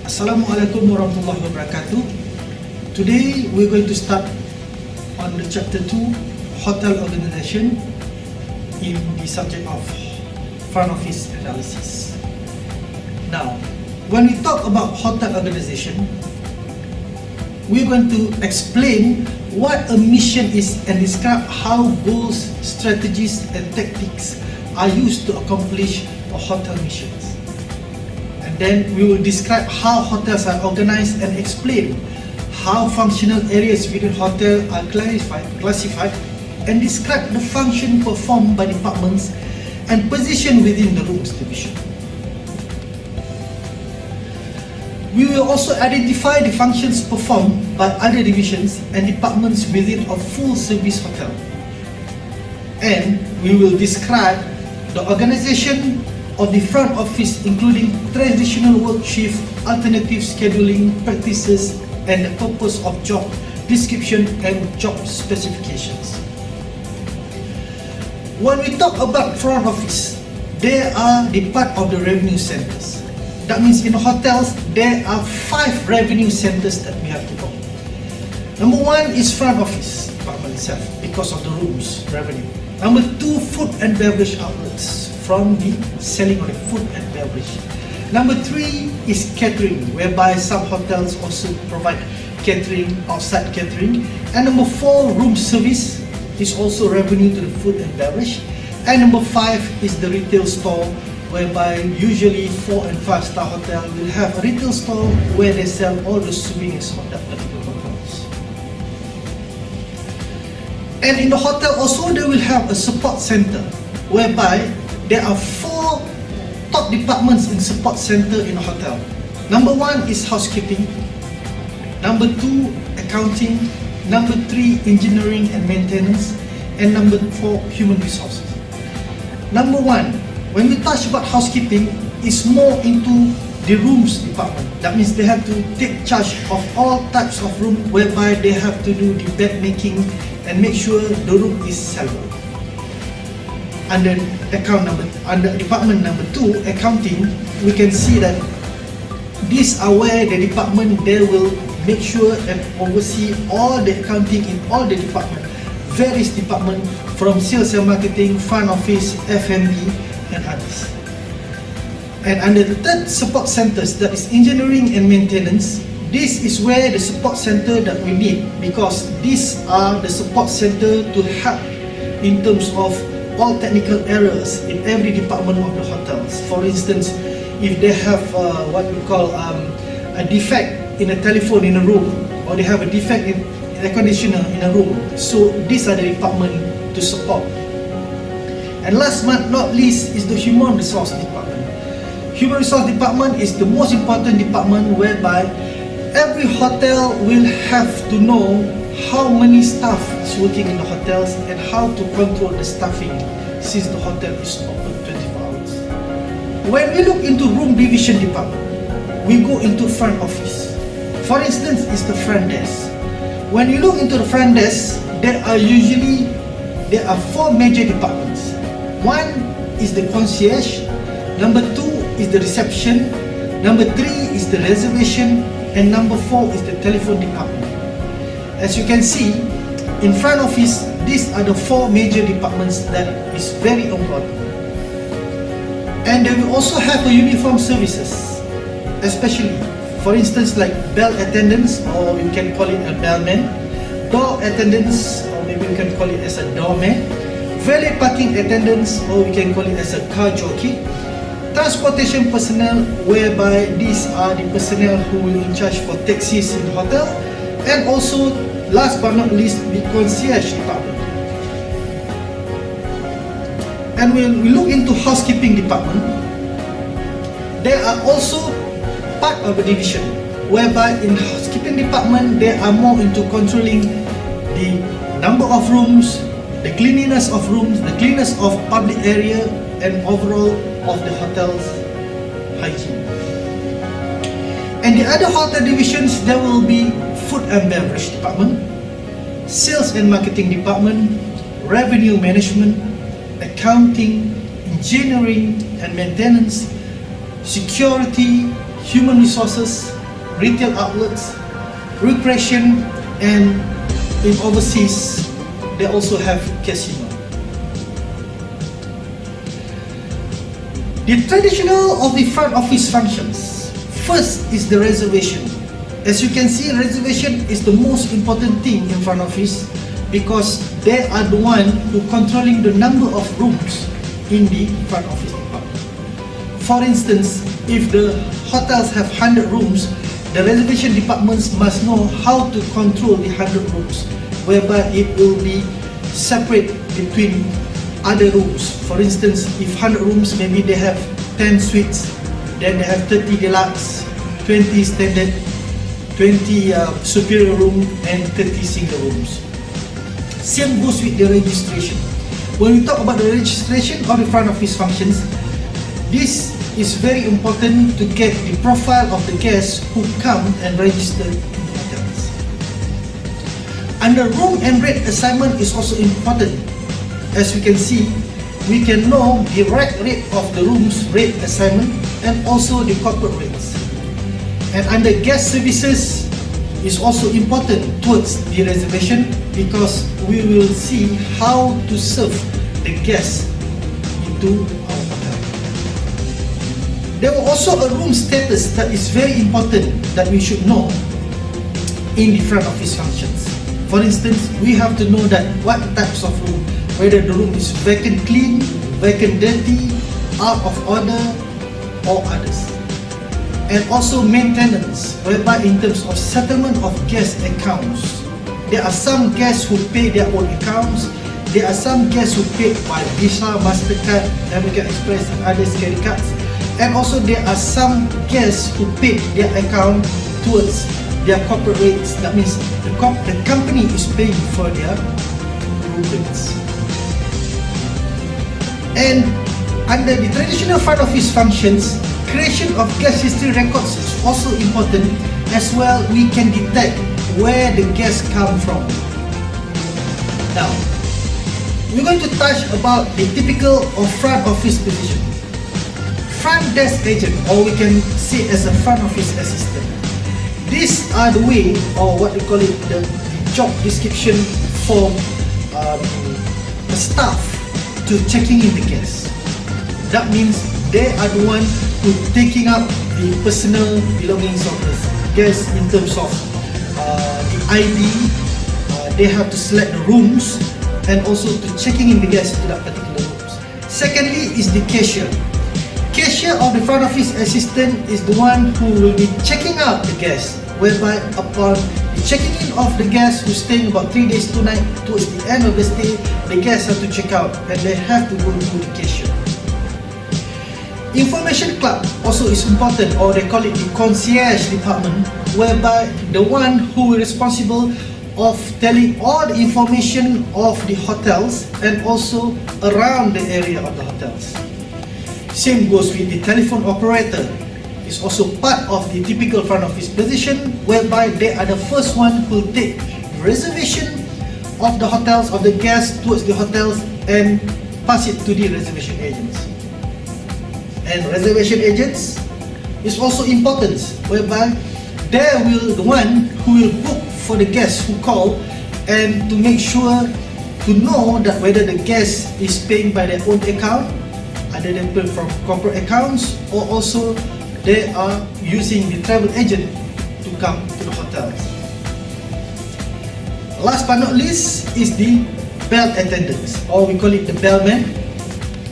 Assalamualaikum warahmatullahi wabarakatuh. Today we're going to start on the chapter 2, hotel organization, in the subject of front office analysis. Now, when we talk about hotel organization, we're going to explain what a mission is and describe how goals, strategies and tactics are used to accomplish a hotel missions. And then we will describe how hotels are organized and explain how functional areas within hotel are classified and describe the function performed by departments and position within the rooms division. We will also identify the functions performed by other divisions and departments within a full service hotel. And we will describe the organization of the front office, including traditional work shift, alternative scheduling practices, and the purpose of job description and job specifications. When we talk about front office, they are the part of the revenue centers. That means in hotels, there are 5 revenue centers that we have to go. Number 1 is front office department itself because of the rooms revenue. Number 2, food and beverage outlets from the selling of the food and beverage. Number 3 is catering, whereby some hotels also provide catering, outside catering. And number 4, room service is also revenue to the food and beverage. And number 5 is the retail store, whereby usually 4 and 5 star hotel will have a retail store where they sell all the souvenirs of that particular hotels. And in the hotel also they will have a support center, whereby there are 4 top departments in support center in a hotel. Number 1 is housekeeping, number 2 accounting, number 3 engineering and maintenance, and number 4 human resources. Number 1, when we touch about housekeeping, is more into the rooms department. That means they have to take charge of all types of room, whereby they have to do the bed making and make sure the room is sellable. Under department number 2, accounting, we can see that these are where the department they will make sure and oversee all the accounting in all the department, various department from sales and marketing, front office, F&B, and others. And under the third support centers, that is engineering and maintenance, this is where the support center that we need, because these are the support center to help in terms of all technical errors in every department of the hotels. For instance, if they have what we call a defect in a telephone in a room, or they have a defect in air conditioner in a room, so these are the department to support. And last but not least is the human resource department. Human resource department is the most important department, whereby every hotel will have to know how many staff is working in the hotels and how to control the staffing, since the hotel is open 24 hours. When we look into room division department, we go into front office. For instance, is the front desk. When you look into the front desk, there are 4 major departments. 1 is the concierge, number 2 is the reception, number 3 is the reservation, and number 4 is the telephone department. As you can see, in front office, these are the 4 major departments that is very important. And they will also have a uniform services, especially, for instance, like bell attendants, or you can call it a bellman, door attendants, or maybe you can call it as a doorman, valet parking attendants, or we can call it as a car jockey, transportation personnel, whereby these are the personnel who will in charge for taxis in the hotel, and also last but not least the concierge department. And when we look into housekeeping department, they are also part of a division, whereby in housekeeping department they are more into controlling the number of rooms, the cleanliness of rooms, the cleanliness of public area, and overall of the hotel's hygiene. And the other hotel divisions, there will be food and beverage department, sales and marketing department, revenue management, accounting, engineering and maintenance, security, human resources, retail outlets, recreation, and in overseas, they also have casino. The traditional of the front office functions. First is the reservation. As you can see, reservation is the most important thing in front office because they are the one who controlling the number of rooms in the front office department. For instance, if the hotels have 100 rooms, the reservation departments must know how to control the 100 rooms, whereby it will be separate between other rooms. For instance, if 100 rooms, maybe they have 10 suites, then they have 30 deluxe, 20 standard, 20 superior room, and 30 single rooms. Same goes with the registration. When we talk about the registration of the front office functions, this is very important to get the profile of the guests who come and register in the hotels. And the room and rate assignment is also important. As we can see, we can know the right rate of the room's rate assignment and also the corporate rates. And under guest services is also important towards the reservation because we will see how to serve the guests into our hotel. There was also a room status that is very important that we should know in the front office functions. For instance, we have to know that what types of room, whether the room is vacant clean, vacant dirty, out of order, or others. And also maintenance, whereby in terms of settlement of guest accounts, there are some guests who pay their own accounts, there are some guests who pay by Visa, MasterCard, American Express, and other credit cards, and also there are some guests who pay their account towards their corporate rates. That means the company is paying for their room rates. And under the traditional front office functions, creation of guest history records is also important. As well, we can detect where the guests come from. Now, we're going to touch about the typical of front office position. Front desk agent, or we can say as a front office assistant. These are the way, or what we call it, the job description for the staff to checking in the guests. That means they are the one who taking up the personal belongings of the guests in terms of the ID. They have to select the rooms and also to checking in the guests to that particular rooms. Secondly is the cashier. Cashier of the front office assistant is the one who will be checking out the guests, whereby upon the checking in of the guests who staying about 3 days 2 nights, towards the end of the stay, the guests have to check out and they have to go through the cashier. Information clerk also is important, or they call it the concierge department, whereby the one who is responsible of telling all the information of the hotels and also around the area of the hotels. Same goes with the telephone operator. It's also part of the typical front office position, whereby they are the first one who will take reservation of the hotels, of the guests towards the hotels, and pass it to the reservation agents. And reservation agents is also important, whereby they will the one who will book for the guests who call, and to make sure to know that whether the guest is paying by their own account, either they pay from corporate accounts, or also they are using the travel agent to come to the hotels. Last but not least is the bell attendants, or we call it the bellman.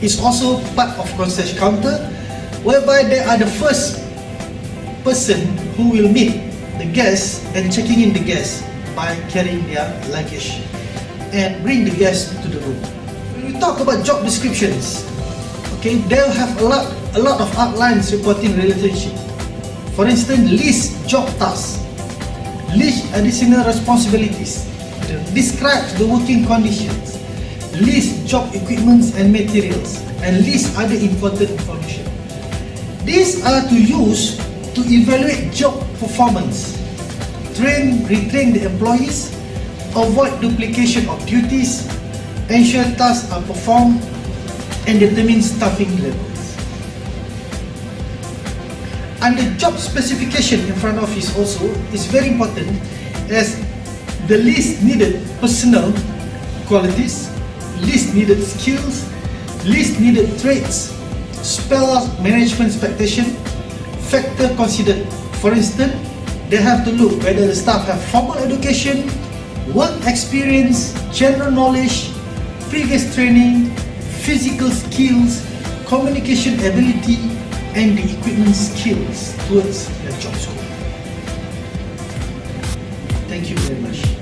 Is also part of concierge counter, whereby they are the first person who will meet the guests and checking in the guests by carrying their luggage and bring the guests to the room. When we talk about job descriptions, okay, they'll have a lot of outlines reporting relationship. For instance, list job tasks, list additional responsibilities, describes the working conditions, list job equipments and materials, and list other important information. These are to use to evaluate job performance, retrain the employees, avoid duplication of duties, ensure tasks are performed, and determine staffing levels. under job specification in front office also is very important, as the least needed personal qualities, least needed skills, least needed traits, spell out management expectation, factor considered. For instance, they have to look whether the staff have formal education, work experience, general knowledge, previous training, physical skills, communication ability, and the equipment skills towards their job scope. Thank you very much.